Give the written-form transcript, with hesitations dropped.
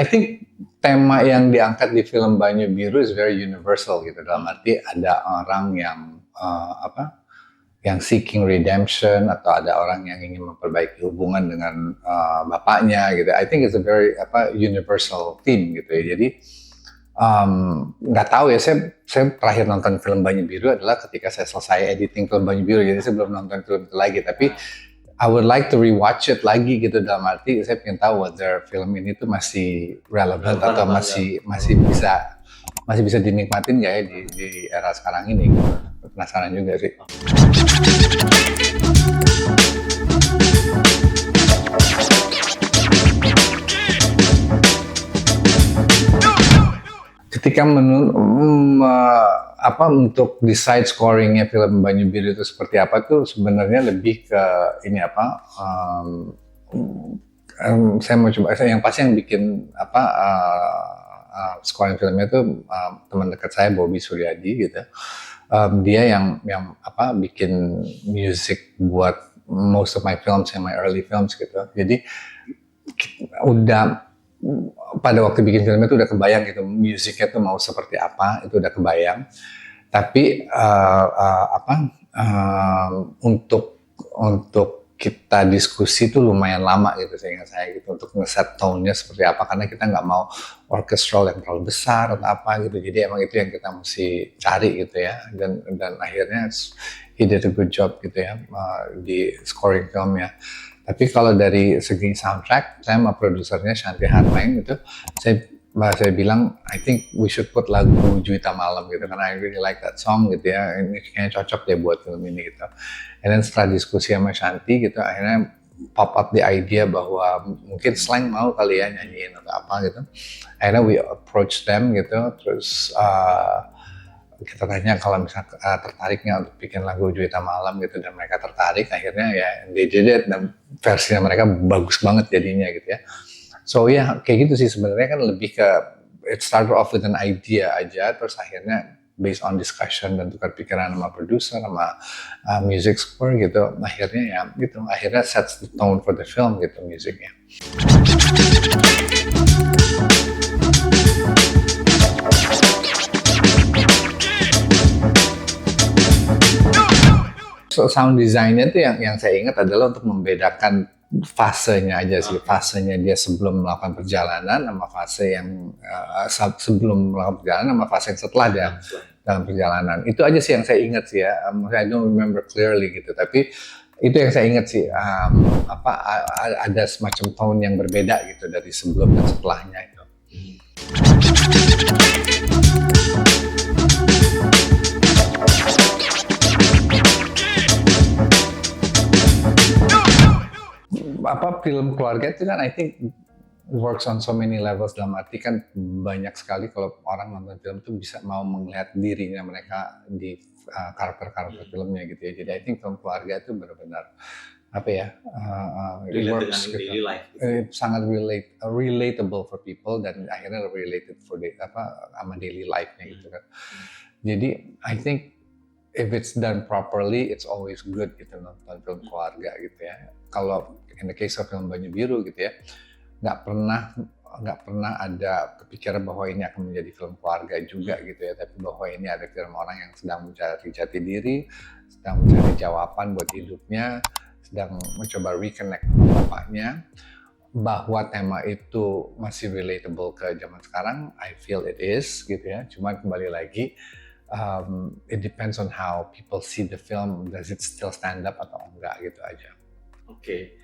I think tema yang diangkat di film Banyu Biru is very universal gitu, dalam arti ada orang yang yang seeking redemption, atau ada orang yang ingin memperbaiki hubungan dengan bapaknya gitu. I think it's a very universal theme gitu ya. Jadi nggak tahu ya, saya terakhir nonton film Banyu Biru adalah ketika saya selesai editing film Banyu Biru, jadi saya belum nonton film itu lagi, tapi I would like to rewatch it lagi gitu, dalam arti saya pengen tahu whether film ini tuh masih relevant atau masih bisa dinikmatin nggak ya di era sekarang ini. Penasaran juga sih. Ketika untuk decide scoringnya film Banyu Biru itu seperti apa tuh sebenarnya lebih ke ini saya mau coba, yang pasti yang bikin scoring filmnya tuh teman dekat saya, Bobby Suryadi gitu. Dia yang bikin music buat most of my films and my early films gitu. Jadi udah pada waktu bikin film itu udah kebayang gitu musiknya tuh mau seperti apa, itu udah kebayang. Tapi untuk kita diskusi tuh lumayan lama gitu, seingat saya gitu, untuk ngeset tone-nya seperti apa, karena kita nggak mau orchestral yang terlalu besar atau apa gitu. Jadi emang itu yang kita mesti cari gitu ya, dan akhirnya he did a good job gitu ya di scoring filmnya. Tapi kalau dari segi soundtrack, saya sama produsernya Shanti Harmain gitu, saya bilang I think we should put lagu Juwita Malam gitu, karena I really like that song gitu ya, ini kayaknya cocok deh buat film ini gitu. And then setelah diskusi sama Shanti gitu, akhirnya pop up the idea bahwa mungkin Slang mau kali ya nyanyiin atau apa gitu. Akhirnya we approach them gitu, terus kita tanya kalau misalnya tertariknya untuk bikin lagu Juwita Malam gitu, dan mereka tertarik, akhirnya ya they did it, dan versinya mereka bagus banget jadinya gitu ya. So ya kayak gitu sih sebenarnya, kan lebih ke it started off with an idea aja, terus akhirnya based on discussion dan tukar pikiran sama producer sama music score gitu, akhirnya ya gitu, akhirnya sets the tone for the film gitu musiknya. So, sound design-nya tuh yang saya ingat adalah untuk membedakan fasenya aja sih, fasenya dia sebelum melakukan perjalanan sama fase yang sebelum melakukan perjalanan sama fase yang setelah dia dalam perjalanan. Itu aja sih yang saya ingat sih ya. I don't remember clearly gitu, tapi itu yang saya ingat sih, ada semacam tone yang berbeda gitu dari sebelum dan setelahnya itu. Film keluarga itu kan I think works on so many levels, dalam arti kan banyak sekali kalau orang nonton film itu bisa mau melihat dirinya mereka di karakter-karakter filmnya gitu ya. Jadi I think film keluarga itu benar-benar it works gitu. Sangat relatable for people, dan akhirnya related for sama daily life-nya gitu kan. Jadi I think if it's done properly, it's always good gitu nonton film keluarga gitu ya. Kalau in the case of film Banyu Biru gitu ya, nggak pernah ada kepikiran bahwa ini akan menjadi film keluarga juga gitu ya, tapi bahwa ini ada film orang yang sedang mencari jati diri, sedang mencari jawaban buat hidupnya, sedang mencoba reconnect sama bapaknya. Bahwa tema itu masih relatable ke zaman sekarang, I feel it is gitu ya. Cuma kembali lagi, it depends on how people see the film. Does it still stand up atau enggak gitu aja. Oke.